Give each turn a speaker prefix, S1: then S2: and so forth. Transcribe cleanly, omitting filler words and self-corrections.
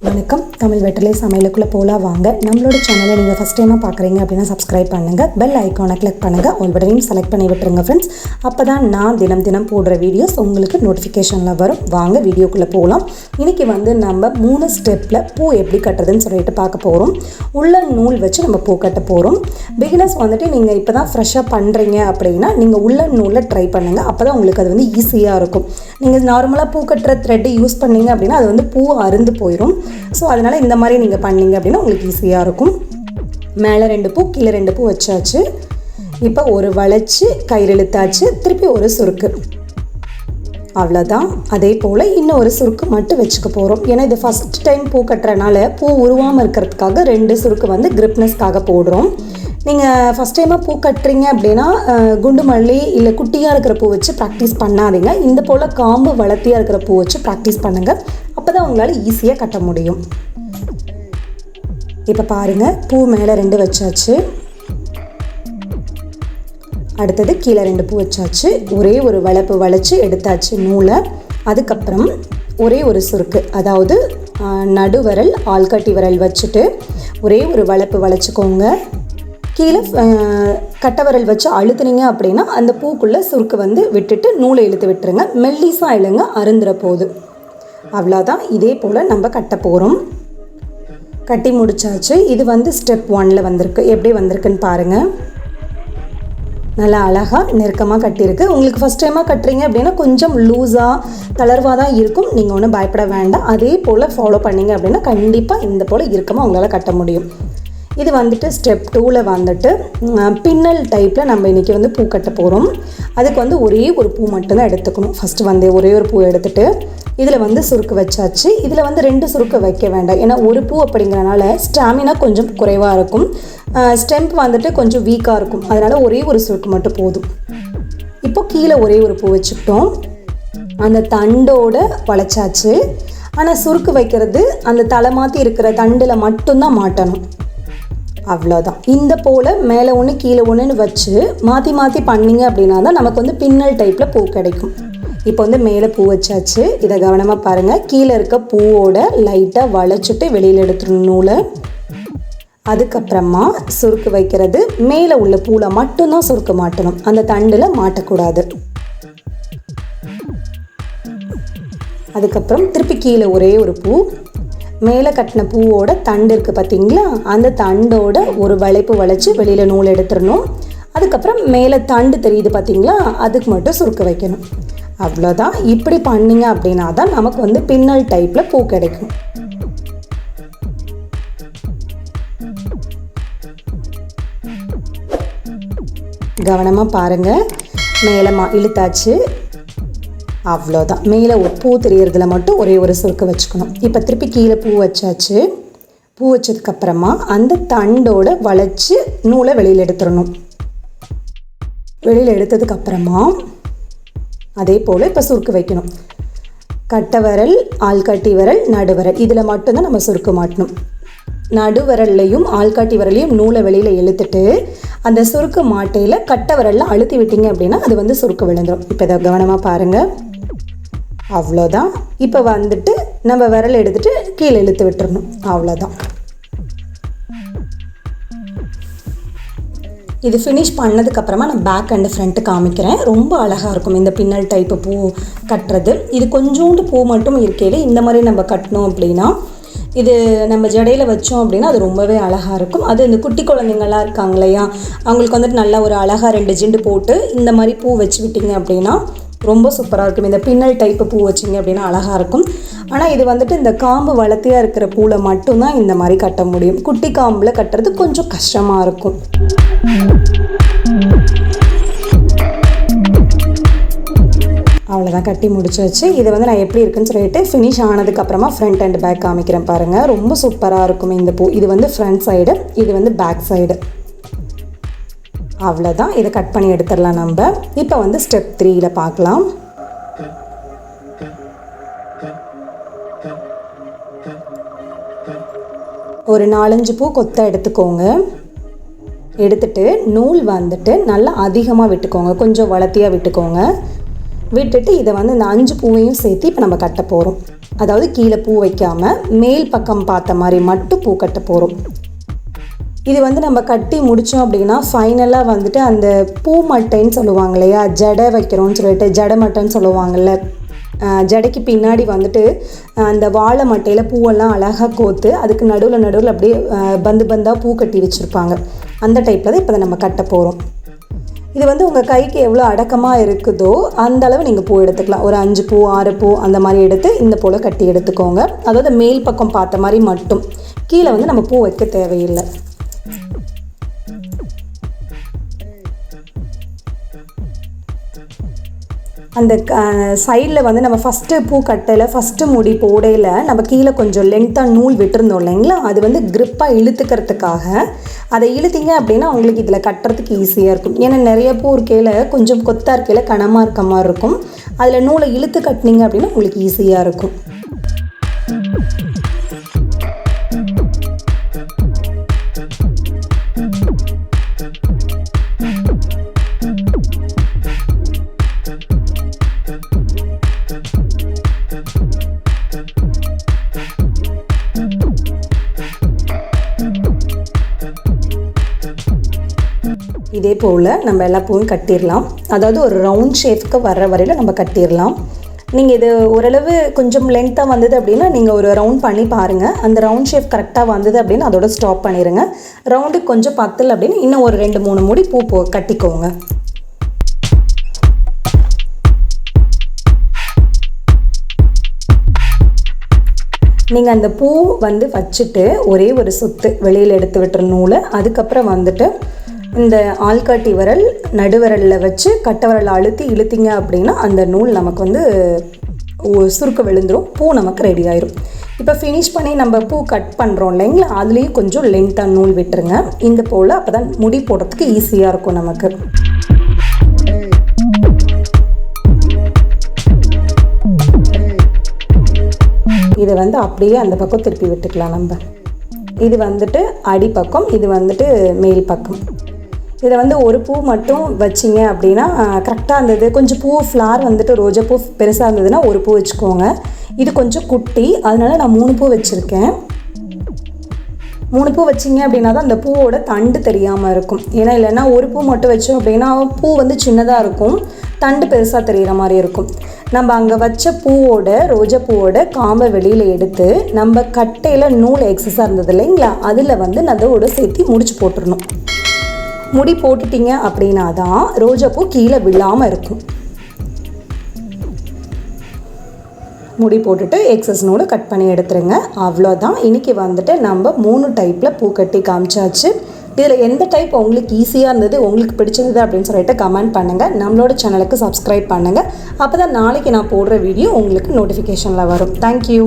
S1: வணக்கம் TamilVetrilaiSamayal போலாம் வாங்க. நம்மளோட சேனலை நீங்கள் ஃபஸ்ட் டைமாக பார்க்குறீங்க அப்படின்னா சப்ஸ்கிரைப் பண்ணுங்கள், பெல் ஐக்கானை கிளிக் பண்ணுங்கள், ஆல் பட்டனையும் செலக்ட் பண்ணி விட்டுருங்க ஃப்ரெண்ட்ஸ். அப்போ தான் நான் தினம் போடுற வீடியோஸ் உங்களுக்கு நோட்டிஃபிகேஷனில் வரும். வாங்க வீடியோக்குள்ளே போகலாம். இன்றைக்கி நம்ம 3 ஸ்டெப்பில் பூ எப்படி கட்டுறதுன்னு சொல்லிட்டு பார்க்க போகிறோம். உள்ளன் நூல் வச்சு நம்ம பூ கட்ட போகிறோம். பிகினர்ஸ் நீங்கள் இப்போ தான் ஃப்ரெஷ்ஷாக பண்ணுறீங்க அப்படின்னா நீங்கள் உள்ளன் நூலில் ட்ரை பண்ணுங்கள். அப்போ தான் உங்களுக்கு அது ஈஸியாக இருக்கும். நீங்கள் நார்மலாக பூ கட்டுற த்ரெட்டு யூஸ் பண்ணீங்க அப்படின்னா அது பூ அருந்து போயிடும். ஸோ அதனால் இந்த மாதிரி நீங்கள் பண்ணீங்க அப்படின்னா உங்களுக்கு ஈஸியாக இருக்கும். மேலே 2 பூ கீழே 2 பூ வச்சாச்சு. இப்போ ஒரு வளைச்சி கயிறு இழுத்தாச்சு, திருப்பி ஒரு சுருக்கு, அவ்வளோதான். அதே போல் இன்னும் ஒரு சுருக்கு மட்டும் வச்சுக்க போகிறோம். ஏன்னா இது ஃபஸ்ட் டைம் பூ கட்டுறதுனால பூ உருவாமல் இருக்கிறதுக்காக 2 சுருக்கு கிரிப்னஸ்க்காக போடுறோம். நீங்கள் ஃபஸ்ட் டைமாக பூ கட்டுறீங்க அப்படின்னா குண்டு மல்லி இல்லை குட்டியாக இருக்கிற பூ வச்சு ப்ராக்டிஸ் பண்ணாதீங்க. இந்த போல் காம்பு வளர்த்தியாக இருக்கிற பூ வச்சு ப்ராக்டிஸ் பண்ணுங்கள். அப்போ தான் உங்களால் ஈஸியாக கட்ட முடியும். இப்போ பாருங்கள், பூ மேலே 2 வச்சாச்சு. அடுத்தது கீழே 2 பூ வச்சாச்சு. ஒரே ஒரு வளைப்பு வளைச்சி எடுத்தாச்சு நூலை. அதுக்கப்புறம் ஒரே ஒரு சுருக்கு, அதாவது நடுவரல் ஆள்காட்டி விரல் வச்சுட்டு ஒரே ஒரு வளைப்பு வளைச்சிக்கோங்க. கீழே கட்டவரல் வச்சு அழுத்துனீங்க அப்படின்னா அந்த பூக்குள்ளே சுருக்கு விட்டுட்டு நூலை இழுத்து விட்டுருங்க. மெல்லிசாக இழுங்க, அருந்துற போகுது. அவ்வளோதான். இதே போல் நம்ம கட்ட போகிறோம். கட்டி முடிச்சாச்சு. இது ஸ்டெப் 1ல் வந்திருக்கு. எப்படி வந்திருக்குன்னு பாருங்கள். நல்லா அழகாக நெருக்கமாக கட்டியிருக்கு. உங்களுக்கு ஃபஸ்ட் டைமாக கட்டுறீங்க அப்படின்னா கொஞ்சம் லூஸாக தளர்வாக தான் இருக்கும். நீங்கள் ஒன்றும் பயப்பட வேண்டாம். அதே போல் ஃபாலோ பண்ணிங்க அப்படின்னா கண்டிப்பாக இந்த போல் இறுக்கமாக உங்களால் கட்ட முடியும். இது ஸ்டெப் 2ல் பின்னல் டைப்பில் நம்ம இன்றைக்கி பூ கட்ட போகிறோம். அதுக்கு ஒரே ஒரு பூ மட்டும்தான் எடுத்துக்கணும். ஃபஸ்ட்டு ஒரே ஒரு பூ எடுத்துகிட்டு இதில் சுருக்கு வச்சாச்சு. இதில் 2 சுருக்கு வைக்க வேண்டாம். ஏன்னா ஒரு பூ அப்படிங்கிறனால ஸ்டாமினா கொஞ்சம் குறைவாக இருக்கும். ஸ்டெம்ப் கொஞ்சம் வீக்காக இருக்கும். அதனால் ஒரே ஒரு சுருக்கு மட்டும் போதும். இப்போ கீழே ஒரே ஒரு பூ வச்சுக்கிட்டோம். அந்த தண்டோட வளைச்சாச்சு. ஆனால் சுருக்கு வைக்கிறது அந்த தலை மாற்றி இருக்கிற தண்டில் மட்டும்தான் மாட்டணும். அவ்வளோதான். இந்த போல் மேலே ஒன்று கீழே ஒன்றுன்னு வச்சு மாற்றி பண்ணிங்க அப்படின்னா தான் நமக்கு பின்னல் டைப்பில் பூ கிடைக்கும். இப்போ மேலே பூ வச்சாச்சு. இதை கவனமாக பாருங்கள். கீழே இருக்க பூவோட லைட்டாக வளைச்சிட்டு வெளியில் எடுத்துடணும் நூலை. அதுக்கப்புறமா சுருக்கு வைக்கிறது மேலே உள்ள பூவில் மட்டும்தான் சுருக்கு மாட்டணும், அந்த தண்டில் மாட்டக்கூடாது. அதுக்கப்புறம் திருப்பி கீழே ஒரே ஒரு பூ, மேலே கட்டின பூவோட தண்டு இருக்குது பார்த்தீங்களா, அந்த தண்டோட ஒரு வளைப்பு வளைச்சி வெளியில் நூல் எடுத்துடணும். அதுக்கப்புறம் மேலே தண்டு தெரியுது பார்த்தீங்களா, அதுக்கு மட்டும் சுருக்கு வைக்கணும். அவ்வளோதான். இப்படி பண்ணிங்க அப்படின்னா தான் நமக்கு பின்னல் டைப்பில் பூ கிடைக்கும். கவனமாக பாருங்கள். மேலே இழுத்தாச்சு. அவ்வளோதான். மேலே பூ தெரியறதுல மட்டும் ஒரே ஒரு சுருக்கு வச்சுக்கணும். இப்போ திருப்பி கீழே பூ வச்சாச்சு. பூ வச்சதுக்கப்புறமா அந்த தண்டோட வளைச்சி நூலை வெளியில் எடுத்துடணும். வெளியில் எடுத்ததுக்கப்புறமா அதே போல் இப்போ சுருக்கு வைக்கணும். கட்டை விரல், ஆள்காட்டி விரல், நடுவரல், இதில் மட்டும்தான் நம்ம சுருக்கு மாட்டணும். நடுவரல்லையும் ஆள்காட்டி விரலையும் நூலை வெளியில் இழுத்துட்டு அந்த சுருக்கு மாட்டையில் கட்டை விரலில் அழுத்தி விட்டீங்க அப்படின்னா அது சுருக்கு விழுந்துடும். இப்போ இதை கவனமாக பாருங்கள். அவ்வளோதான். இப்போ நம்ம விரல் எடுத்துகிட்டு கீழே இழுத்து விட்டுறணும். அவ்வளோதான். இது ஃபினிஷ் பண்ணதுக்கப்புறமா நான் பேக் அண்ட் ஃப்ரண்ட்டு காமிக்கிறேன். ரொம்ப அழகாக இருக்கும் இந்த பின்னல் டைப்பு பூ கட்டுறது. இது கொஞ்சோண்டு பூ மட்டும் இருக்கையில் இந்த மாதிரி நம்ம கட்டணும் அப்படின்னா இது நம்ம ஜடையில் வச்சோம் அப்படின்னா அது ரொம்பவே அழகாக இருக்கும். அது இந்த குட்டி குழந்தைங்கள்லாம் இருக்காங்க இல்லையா, அவங்களுக்கு நல்லா ஒரு அழகாக 2 ஜிண்டு போட்டு இந்த மாதிரி பூ வச்சு விட்டிங்க அப்படின்னா ரொம்ப சூப்பராக இருக்கும். இந்த பின்னல் டைப்பு பூ வச்சிங்க அப்படின்னா அழகாக இருக்கும். ஆனால் இது இந்த காம்பு வளர்த்தியாக இருக்கிற பூவில் மட்டும்தான் இந்த மாதிரி கட்ட முடியும். குட்டி காம்பில் கட்டுறது கொஞ்சம் கஷ்டமாக இருக்கும். அவ்வளோதான், கட்டி முடிச்சாச்சு. இது நான் எப்படி இருக்குன்னு சொல்லிட்டு ஃபினிஷ் ஆனதுக்கப்புறமா ஃப்ரண்ட் அண்ட் பேக் காமிக்கிறேன் பாருங்கள். ரொம்ப சூப்பராக இருக்கும் இந்த பூ. இது ஃப்ரண்ட் சைடு, இது பேக் சைடு. அவ்வளோதான். இதை கட் பண்ணி எடுத்துடலாம் நம்ம. இப்போ ஸ்டெப் 3ல் பார்க்கலாம். ஒரு 4-5 பூ கொத்தை எடுத்துக்கோங்க. எடுத்துட்டு நூல் நல்லா அதிகமாக விட்டுக்கோங்க, கொஞ்சம் வளர்த்தியாக விட்டுக்கோங்க. விட்டுட்டு இதை இந்த 5 பூவையும் சேர்த்து இப்போ நம்ம கட்ட போகிறோம். அதாவது கீழே பூ வைக்காமல் மேல் பக்கம் பார்த்த மாதிரி மட்டும் பூ கட்ட போகிறோம். இது வந்து நம்ம கட்டி முடித்தோம் அப்படின்னா ஃபைனலாக வந்துட்டு அந்த பூ மட்டைன்னு சொல்லுவாங்க இல்லையா, ஜடை வைக்கிறோன்னு சொல்லிட்டு ஜடை மட்டைன்னு சொல்லுவாங்கள்ல, ஜடைக்கு பின்னாடி வந்துட்டு அந்த வாழை மட்டையில் பூவெல்லாம் அழகாக கோத்து அதுக்கு நடுவில் அப்படியே பந்தாக பூ கட்டி வச்சுருப்பாங்க. அந்த டைப்பில் தான் இப்போ நம்ம கட்ட போகிறோம். இது வந்து உங்கள் கைக்கு எவ்வளோ அடக்கமாக இருக்குதோ அந்த அளவு நீங்கள் பூ எடுத்துக்கலாம். ஒரு 5 பூ 6 பூ அந்த மாதிரி எடுத்து இந்த போல் கட்டி எடுத்துக்கோங்க. அதாவது மேல் பக்கம் பார்த்த மாதிரி மட்டும், கீழே வந்து நம்ம பூ வைக்க தேவையில்லை. அந்த சைடில் வந்து நம்ம ஃபஸ்ட்டு பூ கட்டையில் ஃபஸ்ட்டு முடி போடையில் நம்ம கீழே கொஞ்சம் லென்த்தாக நூல் விட்டுருந்தோம் இல்லைங்களா, அது வந்து க்ரிப்பாக இழுத்துக்கிறதுக்காக அதை இழுத்திங்க அப்படின்னா உங்களுக்கு இதில் கட்டுறதுக்கு ஈஸியாக இருக்கும். ஏன்னா நிறைய பூ இருக்கையில் கொஞ்சம் கொத்தாக இருக்கையில் கனமாக இருக்க மாதிரி இருக்கும். அதில் நூலை இழுத்து கட்டினீங்க அப்படின்னா உங்களுக்கு ஈஸியாக இருக்கும். இதே போல் நம்ம எல்லா பூவும் கட்டிடலாம். அதாவது ஒரு ரவுண்ட் ஷேப்புக்கு வர்ற வரையில் நம்ம கட்டிடலாம். நீங்கள் இது ஓரளவு கொஞ்சம் லென்த்தாக வந்தது அப்படின்னா நீங்கள் ஒரு ரவுண்ட் பண்ணி பாருங்கள். அந்த ரவுண்ட் ஷேப் கரெக்டாக வந்தது அப்படின்னா அதோட ஸ்டாப் பண்ணிடுங்க. ரவுண்டுக்கு கொஞ்சம் பத்தலை அப்படின்னு இன்னும் ஒரு 2-3 மூடி பூ கட்டிக்கோங்க. நீங்கள் அந்த பூ வந்து வச்சுட்டு ஒரே ஒரு சுத்து வெளியில் எடுத்து விட்டுற நூலை, அதுக்கப்புறம் வந்துட்டு இந்த ஆள்காட்டி விரல் நடுவிரலில் வச்சு கட்டை விரலை அழுத்தி இழுத்திங்க அப்படின்னா அந்த நூல் நமக்கு வந்து சுருக்க விழுந்துடும், பூ நமக்கு ரெடி ஆயிரும். இப்போ ஃபினிஷ் பண்ணி நம்ம பூ கட் பண்ணுறோம் இல்லைங்களா, அதுலேயும் கொஞ்சம் லென்த்தாக நூல் விட்டுருங்க. இந்த போல் அப்போ தான் முடி போடுறதுக்கு ஈஸியாக இருக்கும் நமக்கு. இதை வந்து அப்படியே அந்த பக்கம் திருப்பி விட்டுக்கலாம் நம்ம. இது வந்துட்டு அடிப்பக்கம், இது வந்துட்டு மேல் பக்கம். இதை வந்து ஒரு பூ மட்டும் வச்சிங்க அப்படின்னா கரெக்டாக இருந்தது. கொஞ்சம் பூ ஃப்ளார் வந்துட்டு ரோஜா பூ பெருசாக இருந்ததுன்னா ஒரு பூ வச்சுக்கோங்க. இது கொஞ்சம் குட்டி, அதனால நான் 3 பூ வச்சுருக்கேன். 3 பூ வச்சிங்க அப்படின்னா தான் அந்த பூவோட தண்டு தெரியாமல் இருக்கும். ஏன்னா இல்லைன்னா ஒரு பூ மட்டும் வச்சோம் அப்படின்னா பூ வந்து சின்னதாக இருக்கும், தண்டு பெருசாக தெரிகிற மாதிரி இருக்கும். நம்ம அங்கே வச்ச பூவோட ரோஜா பூவோட காம்பை வெளியில் எடுத்து நம்ம கட்டையில் நூல் எக்ஸஸாக இருந்தது இல்லைங்களா, அதில் வந்து அதோட சேர்த்து முடிச்சு போட்டுடணும். முடி போட்டுட்டிங்க அப்படின்னா தான் ரோஜா பூ கீழே விழாமல் இருக்கும். முடி போட்டுட்டு எக்ஸஸ் நூலை கட் பண்ணி எடுத்துருங்க. அவ்வளோதான். இன்றைக்கி வந்துட்டு நம்ம 3 டைப்பில் பூ கட்டி காமிச்சாச்சு. இதில் எந்த டைப் உங்களுக்கு ஈஸியாக இருந்தது, உங்களுக்கு பிடிச்சிருந்தது அப்படின்னு சொல்லிட்டு கமெண்ட் பண்ணுங்கள். நம்மளோட சேனலுக்கு சப்ஸ்கிரைப் பண்ணுங்கள். அப்போ தான் நாளைக்கு நான் போடுற வீடியோ உங்களுக்கு நோட்டிஃபிகேஷனில் வரும். தேங்க்யூ.